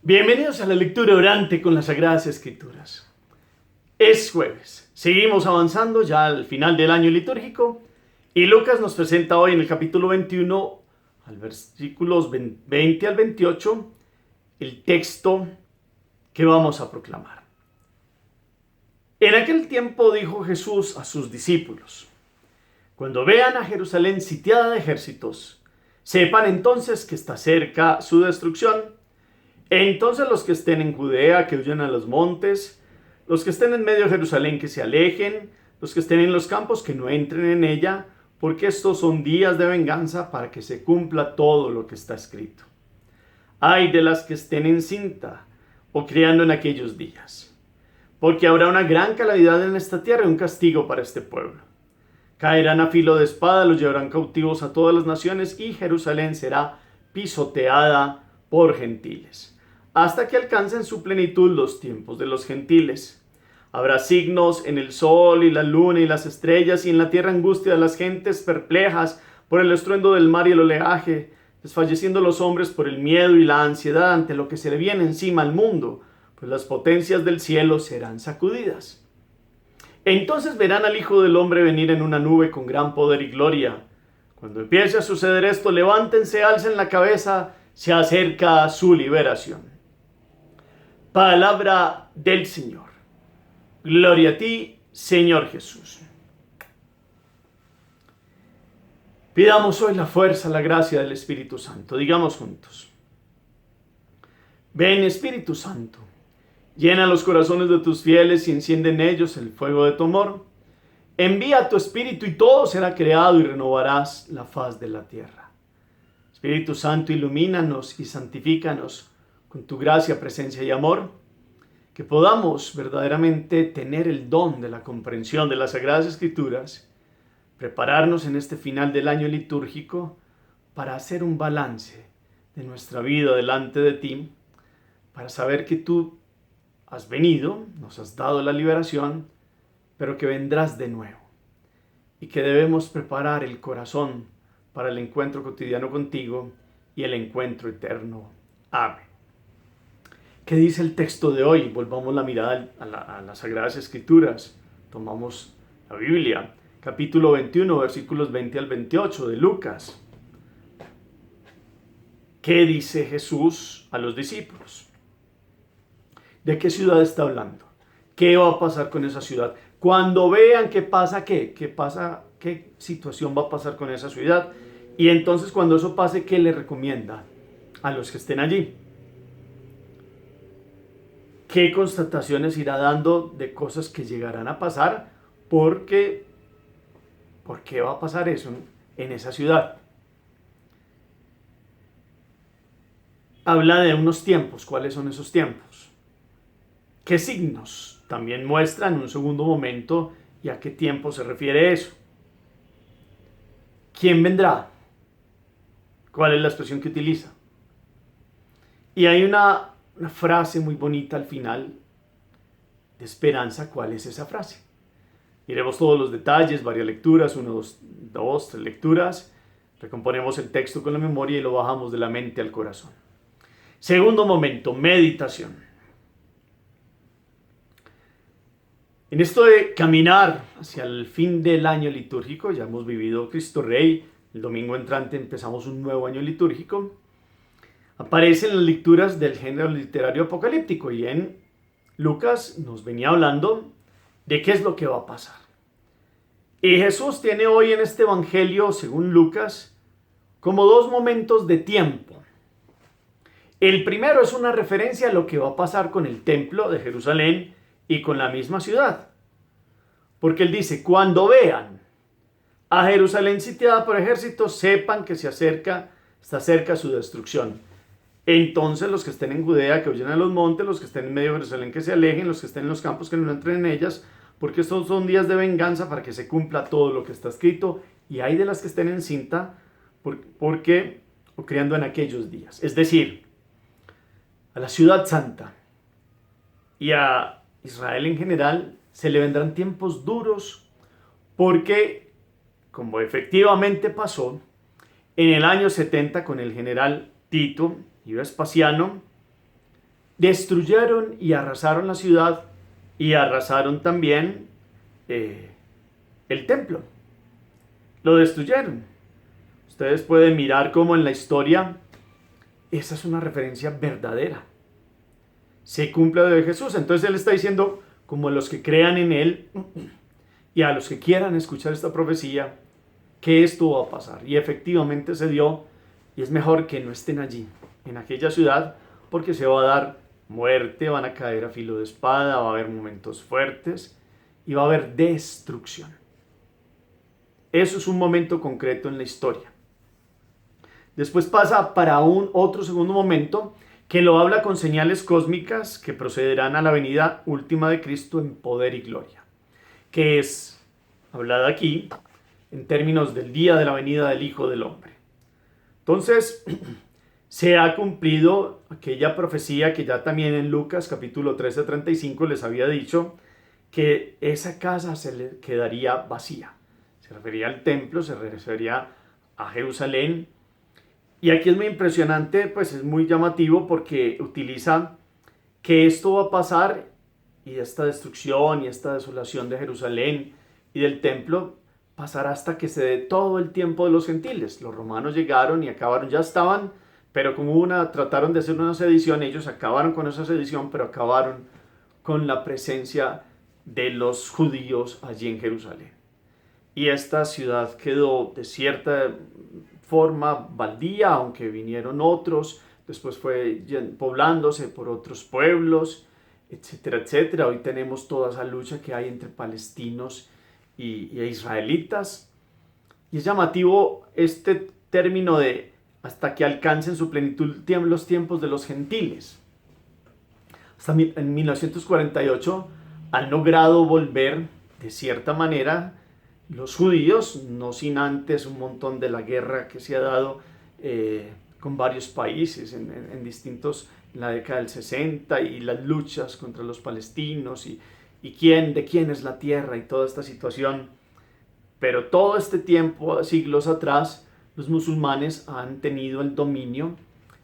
Bienvenidos a la lectura orante con las Sagradas Escrituras. Es jueves, seguimos avanzando ya al final del año litúrgico y Lucas nos presenta hoy en el capítulo 21, al versículos 20 al 28, el texto que vamos a proclamar. En aquel tiempo dijo Jesús a sus discípulos: cuando vean a Jerusalén sitiada de ejércitos, sepan entonces que está cerca su destrucción. Entonces los que estén en Judea, que huyan a los montes, los que estén en medio de Jerusalén, que se alejen, los que estén en los campos, que no entren en ella, porque estos son días de venganza para que se cumpla todo lo que está escrito. Ay de las que estén encinta o criando en aquellos días, porque habrá una gran calamidad en esta tierra y un castigo para este pueblo. Caerán a filo de espada, los llevarán cautivos a todas las naciones y Jerusalén será pisoteada por gentiles, hasta que alcancen su plenitud los tiempos de los gentiles. Habrá signos en el sol y la luna y las estrellas, y en la tierra angustia de las gentes perplejas por el estruendo del mar y el oleaje, desfalleciendo los hombres por el miedo y la ansiedad ante lo que se le viene encima al mundo, pues las potencias del cielo serán sacudidas. Entonces verán al Hijo del Hombre venir en una nube con gran poder y gloria. Cuando empiece a suceder esto, levántense, alcen la cabeza, se acerca su liberación. Palabra del Señor. Gloria a ti, Señor Jesús. Pidamos hoy la fuerza, la gracia del Espíritu Santo. Digamos juntos: ven, Espíritu Santo, llena los corazones de tus fieles y enciende en ellos el fuego de tu amor. Envía tu Espíritu y todo será creado y renovarás la faz de la tierra. Espíritu Santo, ilumínanos y santifícanos con tu gracia, presencia y amor, que podamos verdaderamente tener el don de la comprensión de las Sagradas Escrituras, prepararnos en este final del año litúrgico para hacer un balance de nuestra vida delante de ti, para saber que tú has venido, nos has dado la liberación, pero que vendrás de nuevo y que debemos preparar el corazón para el encuentro cotidiano contigo y el encuentro eterno. Amén. ¿Qué dice el texto de hoy? Volvamos la mirada a las Sagradas Escrituras. Tomamos la Biblia, capítulo 21, versículos 20 al 28 de Lucas. ¿Qué dice Jesús a los discípulos? ¿De qué ciudad está hablando? ¿Qué va a pasar con esa ciudad? Cuando vean qué pasa, qué situación va a pasar con esa ciudad. Y entonces cuando eso pase, ¿qué le recomienda a los que estén allí? ¿Qué constataciones irá dando de cosas que llegarán a pasar? ¿Por qué va a pasar eso en esa ciudad? Habla de unos tiempos. ¿Cuáles son esos tiempos? ¿Qué signos también muestra en un segundo momento y a qué tiempo se refiere eso? ¿Quién vendrá? ¿Cuál es la expresión que utiliza? Y hay una frase muy bonita al final de esperanza. ¿Cuál es esa frase? Miremos todos los detalles, varias lecturas, 1, 2, 3 lecturas. Recomponemos el texto con la memoria y lo bajamos de la mente al corazón. Segundo momento, meditación. En esto de caminar hacia el fin del año litúrgico, ya hemos vivido Cristo Rey, el domingo entrante empezamos un nuevo año litúrgico, aparecen las lecturas del género literario apocalíptico y en Lucas nos venía hablando de qué es lo que va a pasar. Y Jesús tiene hoy en este evangelio, según Lucas, como dos momentos de tiempo. El primero es una referencia a lo que va a pasar con el templo de Jerusalén y con la misma ciudad. Porque él dice: cuando vean a Jerusalén sitiada por ejércitos, sepan que está cerca su destrucción. Entonces los que estén en Judea, que huyan a los montes, los que estén en medio de Jerusalén, que se alejen, los que estén en los campos, que no entren en ellas, porque estos son días de venganza para que se cumpla todo lo que está escrito. Y hay de las que estén encinta, porque o criando en aquellos días. Es decir, a la ciudad santa y a Israel en general se le vendrán tiempos duros, porque, como efectivamente pasó en el año 70 con el general Tito y Vespasiano, destruyeron y arrasaron la ciudad y arrasaron también el templo. Lo destruyeron. Ustedes pueden mirar cómo en la historia esa es una referencia verdadera. Se cumple lo de Jesús. Entonces él está diciendo, como los que crean en él y a los que quieran escuchar esta profecía, que esto va a pasar. Y efectivamente se dio, y es mejor que no estén allí, en aquella ciudad, porque se va a dar muerte, van a caer a filo de espada, va a haber momentos fuertes y va a haber destrucción. Eso es un momento concreto en la historia. Después pasa para otro segundo momento que lo habla con señales cósmicas que procederán a la venida última de Cristo en poder y gloria, que es hablada aquí en términos del día de la venida del Hijo del Hombre. Entonces, se ha cumplido aquella profecía que ya también en Lucas capítulo 13:35 les había dicho, que esa casa se le quedaría vacía. Se refería al templo, se refería a Jerusalén. Y aquí es muy impresionante, pues es muy llamativo porque utiliza que esto va a pasar y esta destrucción y esta desolación de Jerusalén y del templo pasará hasta que se dé todo el tiempo de los gentiles. Los romanos llegaron y acabaron, ya estaban, pero como trataron de hacer una sedición, ellos acabaron con esa sedición, pero acabaron con la presencia de los judíos allí en Jerusalén. Y esta ciudad quedó de cierta forma baldía, aunque vinieron otros, después fue poblándose por otros pueblos, etcétera, etcétera. Hoy tenemos toda esa lucha que hay entre palestinos y israelitas. Y es llamativo este término de hasta que alcancen su plenitud los tiempos de los gentiles. Hasta en 1948 han logrado volver, de cierta manera, los judíos, no sin antes un montón de la guerra que se ha dado con varios países en la década del 60 y las luchas contra los palestinos y de quién es la tierra y toda esta situación. Pero todo este tiempo, siglos atrás, los musulmanes han tenido el dominio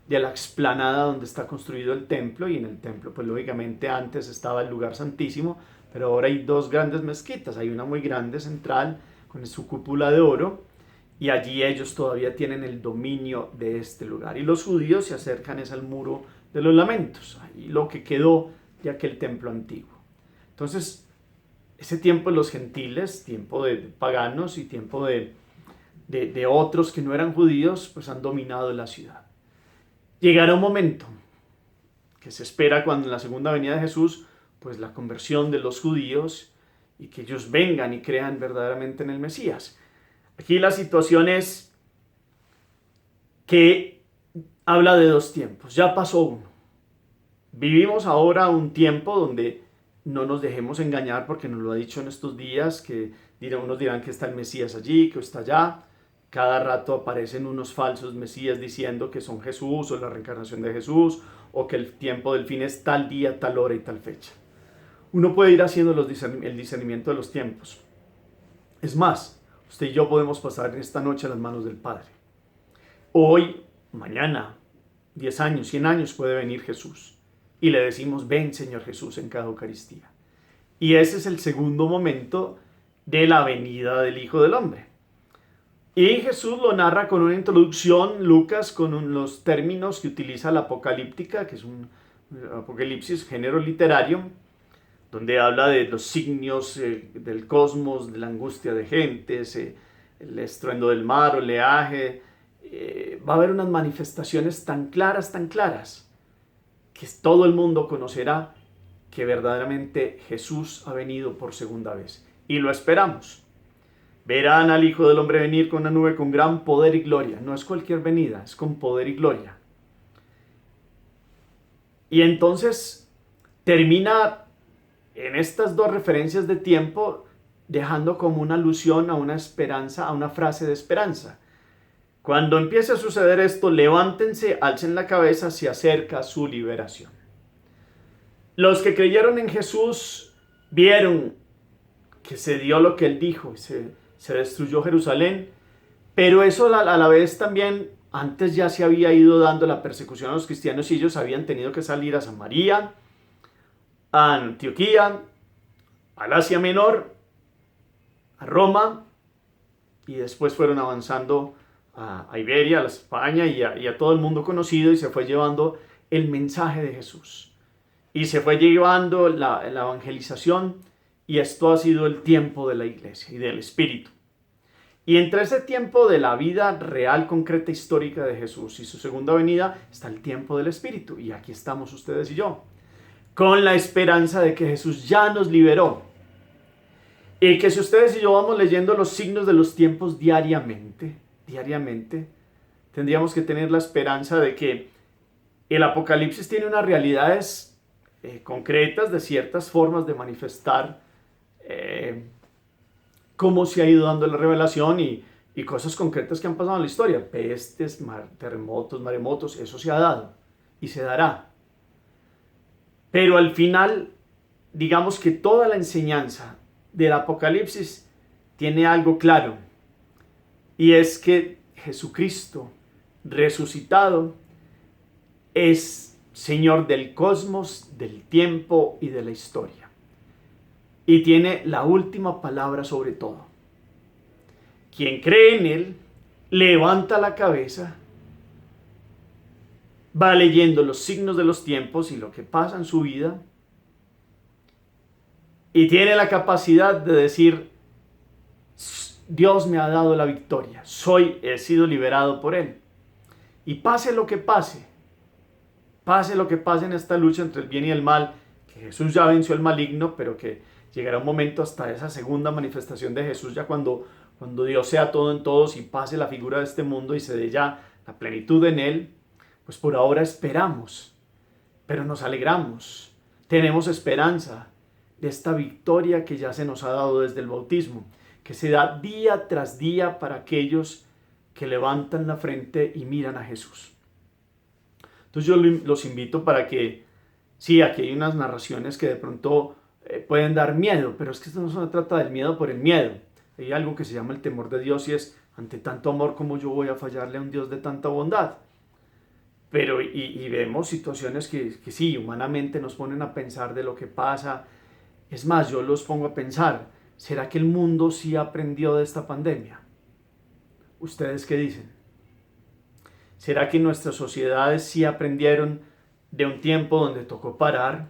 de la explanada donde está construido el templo, y en el templo pues lógicamente antes estaba el lugar santísimo, pero ahora hay dos grandes mezquitas, hay una muy grande central con su cúpula de oro y allí ellos todavía tienen el dominio de este lugar, y los judíos se acercan al muro de los lamentos, ahí lo que quedó de aquel templo antiguo. Entonces ese tiempo de los gentiles, tiempo de paganos y tiempo de otros que no eran judíos, pues han dominado la ciudad. Llegará un momento que se espera cuando en la segunda venida de Jesús, pues la conversión de los judíos y que ellos vengan y crean verdaderamente en el Mesías. Aquí la situación es que habla de dos tiempos, ya pasó uno. Vivimos ahora un tiempo donde no nos dejemos engañar, porque nos lo ha dicho en estos días, que unos dirán que está el Mesías allí, que está allá. Cada rato aparecen unos falsos mesías diciendo que son Jesús o la reencarnación de Jesús, o que el tiempo del fin es tal día, tal hora y tal fecha. Uno puede ir haciendo el discernimiento de los tiempos. Es más, usted y yo podemos pasar esta noche a las manos del Padre. Hoy, mañana, 10 años, 100 años puede venir Jesús. Y le decimos, ven Señor Jesús, en cada Eucaristía. Y ese es el segundo momento de la venida del Hijo del Hombre. Y Jesús lo narra con una introducción, Lucas, con los términos que utiliza la apocalíptica, que es un apocalipsis, género literario, donde habla de los signos del cosmos, de la angustia de gentes, el estruendo del mar, oleaje. Va a haber unas manifestaciones tan claras, que todo el mundo conocerá que verdaderamente Jesús ha venido por segunda vez. Y lo esperamos. Verán al Hijo del Hombre venir con una nube con gran poder y gloria. No es cualquier venida, es con poder y gloria. Y entonces termina en estas dos referencias de tiempo dejando como una alusión a una esperanza, a una frase de esperanza. Cuando empiece a suceder esto, levántense, alcen la cabeza, se acerca su liberación. Los que creyeron en Jesús vieron que se dio lo que él dijo, se destruyó Jerusalén, pero eso a la vez también Antes ya se había ido dando la persecución a los cristianos y ellos habían tenido que salir a Samaria, a Antioquía, al Asia Menor, a Roma, y después fueron avanzando a Iberia, a España y a todo el mundo conocido, y se fue llevando el mensaje de Jesús. Y se fue llevando la evangelización, y esto ha sido el tiempo de la iglesia y del Espíritu. Y entre ese tiempo de la vida real, concreta, histórica de Jesús y su segunda venida, está el tiempo del Espíritu. Y aquí estamos ustedes y yo, con la esperanza de que Jesús ya nos liberó. Y que si ustedes y yo vamos leyendo los signos de los tiempos diariamente, tendríamos que tener la esperanza de que el Apocalipsis tiene unas realidades concretas de ciertas formas de manifestar cómo se ha ido dando la revelación y cosas concretas que han pasado en la historia. Pestes, terremotos, maremotos, eso se ha dado y se dará. Pero al final, digamos que toda la enseñanza del Apocalipsis tiene algo claro, y es que Jesucristo resucitado es Señor del cosmos, del tiempo y de la historia, y tiene la última palabra sobre todo. Quien cree en Él levanta la cabeza, va leyendo los signos de los tiempos y lo que pasa en su vida, y tiene la capacidad de decir: Dios me ha dado la victoria, he sido liberado por Él. Y pase lo que pase en esta lucha entre el bien y el mal, que Jesús ya venció el maligno, pero que llegará un momento hasta esa segunda manifestación de Jesús, ya cuando Dios sea todo en todos y pase la figura de este mundo y se dé ya la plenitud en Él. Pues por ahora esperamos, pero nos alegramos, tenemos esperanza de esta victoria que ya se nos ha dado desde el bautismo, que se da día tras día para aquellos que levantan la frente y miran a Jesús. Entonces yo los invito para que, sí, aquí hay unas narraciones que de pronto pueden dar miedo, pero es que esto no se trata del miedo por el miedo. Hay algo que se llama el temor de Dios, y es: ante tanto amor, ¿cómo yo voy a fallarle a un Dios de tanta bondad? Pero y vemos situaciones que sí, humanamente nos ponen a pensar de lo que pasa. Es más, yo los pongo a pensar: ¿será que el mundo sí aprendió de esta pandemia? ¿Ustedes qué dicen? ¿Será que nuestras sociedades sí aprendieron de un tiempo donde tocó parar,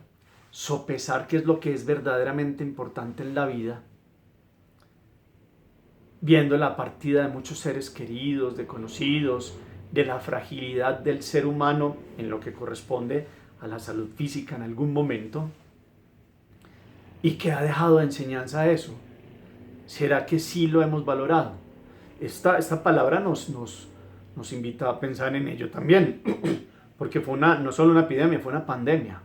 sopesar qué es lo que es verdaderamente importante en la vida, viendo la partida de muchos seres queridos, de conocidos, de la fragilidad del ser humano en lo que corresponde a la salud física en algún momento? ¿Y qué ha dejado de enseñanza eso? ¿Será que sí lo hemos valorado? Esta palabra nos invita a pensar en ello también, porque fue no solo una epidemia, fue una pandemia.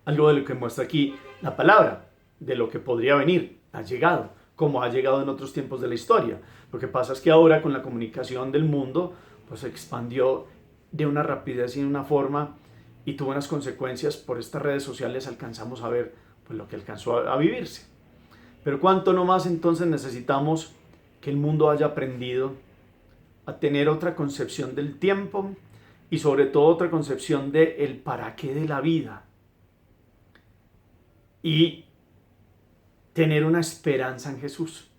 Algo de lo que muestra aquí la palabra, de lo que podría venir, ha llegado, como ha llegado en otros tiempos de la historia. Lo que pasa es que ahora, con la comunicación del mundo, pues se expandió de una rapidez y de una forma, y tuvo unas consecuencias. Por estas redes sociales alcanzamos a ver pues lo que alcanzó a vivirse. Pero cuánto no más entonces necesitamos que el mundo haya aprendido a tener otra concepción del tiempo, y sobre todo otra concepción del para qué de la vida, y tener una esperanza en Jesús,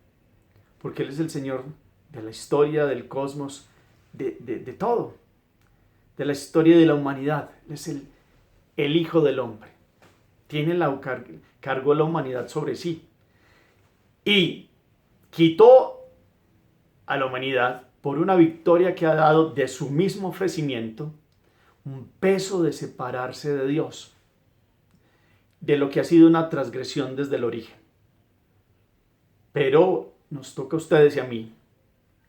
porque Él es el Señor de la historia, del cosmos, de todo, de la historia de la humanidad. Él es el Hijo del Hombre, tiene cargó la humanidad sobre sí, y quitó a la humanidad, por una victoria que ha dado de su mismo ofrecimiento, un peso de separarse de Dios, de lo que ha sido una transgresión desde el origen. Pero nos toca a ustedes y a mí,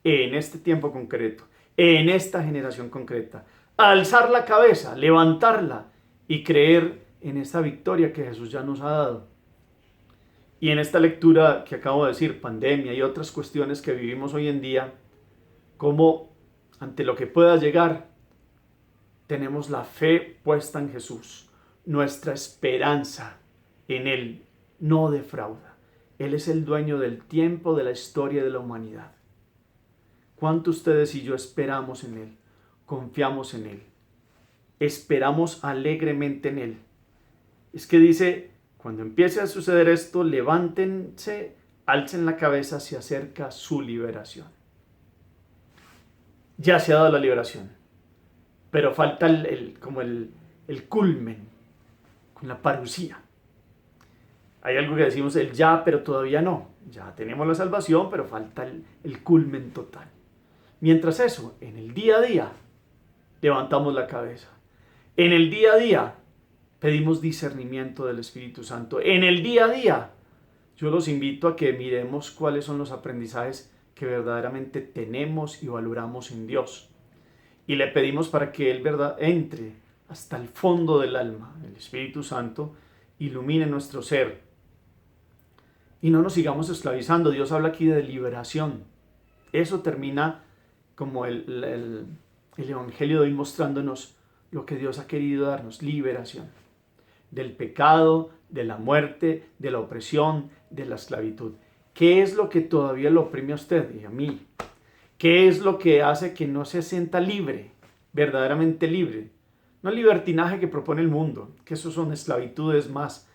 en este tiempo concreto, en esta generación concreta, alzar la cabeza, levantarla y creer en esta victoria que Jesús ya nos ha dado. Y en esta lectura que acabo de decir, pandemia y otras cuestiones que vivimos hoy en día, como ante lo que pueda llegar, tenemos la fe puesta en Jesús. Nuestra esperanza en Él no defrauda. Él es el dueño del tiempo, de la historia y de la humanidad. ¿Cuánto ustedes y yo esperamos en Él? Confiamos en Él. Esperamos alegremente en Él. Es que dice, cuando empiece a suceder esto, levántense, alcen la cabeza, se acerca su liberación. Ya se ha dado la liberación, pero falta el culmen, con la parusía. Hay algo que decimos el ya, pero todavía no. Ya tenemos la salvación, pero falta el culmen total. Mientras eso, en el día a día, levantamos la cabeza. En el día a día, pedimos discernimiento del Espíritu Santo. En el día a día, yo los invito a que miremos cuáles son los aprendizajes que verdaderamente tenemos y valoramos en Dios. Y le pedimos para que Él entre hasta el fondo del alma. El Espíritu Santo ilumine nuestro ser. Y no nos sigamos esclavizando. Dios habla aquí de liberación. Eso termina como el Evangelio de hoy mostrándonos lo que Dios ha querido darnos. Liberación. Del pecado, de la muerte, de la opresión, de la esclavitud. ¿Qué es lo que todavía lo oprime a usted y a mí? ¿Qué es lo que hace que no se sienta libre, verdaderamente libre? No el libertinaje que propone el mundo, que eso son esclavitudes más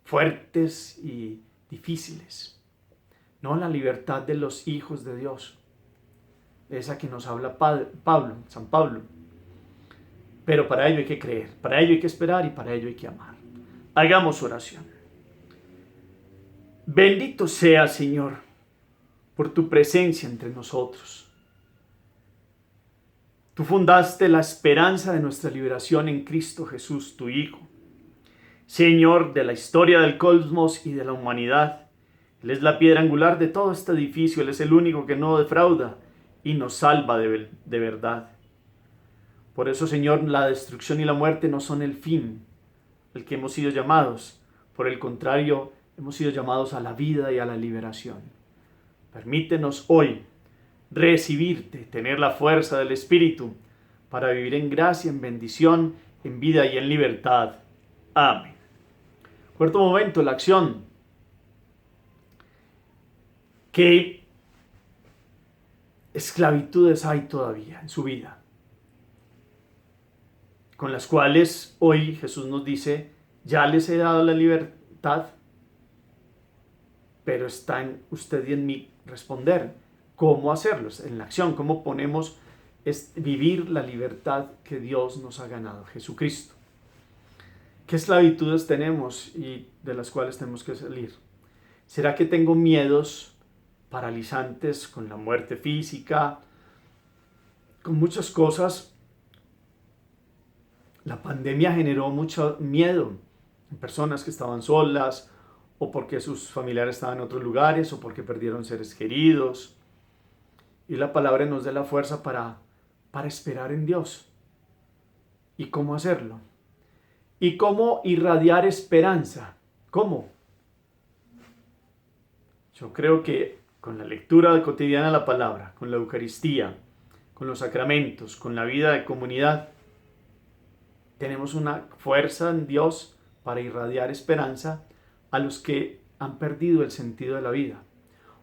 fuertes y difíciles. No la libertad de los hijos de Dios, esa que nos habla San Pablo. Pero para ello hay que creer, para ello hay que esperar y para ello hay que amar. Hagamos oración. Bendito sea, Señor, por tu presencia entre nosotros. Tú fundaste la esperanza de nuestra liberación en Cristo Jesús, tu Hijo. Señor de la historia del cosmos y de la humanidad. Él es la piedra angular de todo este edificio. Él es el único que no defrauda y nos salva de verdad. Por eso, Señor, la destrucción y la muerte no son el fin al que hemos sido llamados. Por el contrario, hemos sido llamados a la vida y a la liberación. Permítenos hoy recibirte, tener la fuerza del Espíritu para vivir en gracia, en bendición, en vida y en libertad. Amén. Cuarto momento, la acción. ¿Qué esclavitudes hay todavía en su vida? Con las cuales hoy Jesús nos dice, ya les he dado la libertad, pero está en usted y en mí responder. ¿Cómo hacerlo? En la acción, ¿cómo ponemos vivir la libertad que Dios nos ha ganado? Jesucristo. ¿Qué esclavitudes tenemos y de las cuales tenemos que salir? ¿Será que tengo miedos paralizantes con la muerte física, con muchas cosas? La pandemia generó mucho miedo en personas que estaban solas, o porque sus familiares estaban en otros lugares, o porque perdieron seres queridos. Y la palabra nos da la fuerza para esperar en Dios. ¿Y cómo hacerlo? ¿Y cómo irradiar esperanza? ¿Cómo? Yo creo que con la lectura cotidiana de la palabra, con la Eucaristía, con los sacramentos, con la vida de comunidad, tenemos una fuerza en Dios para irradiar esperanza a los que han perdido el sentido de la vida,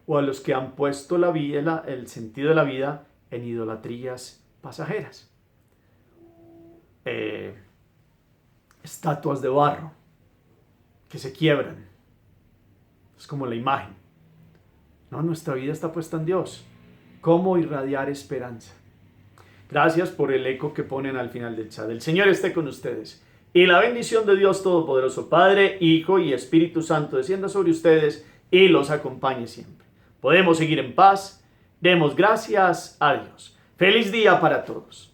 o a los que han puesto el sentido de la vida en idolatrías pasajeras. Estatuas de barro que se quiebran. Es como la imagen. No, nuestra vida está puesta en Dios. ¿Cómo irradiar esperanza? Gracias por el eco que ponen al final del chat. El Señor esté con ustedes. Y la bendición de Dios Todopoderoso, Padre, Hijo y Espíritu Santo, descienda sobre ustedes y los acompañe siempre. Podemos seguir en paz. Demos gracias a Dios. Feliz día para todos.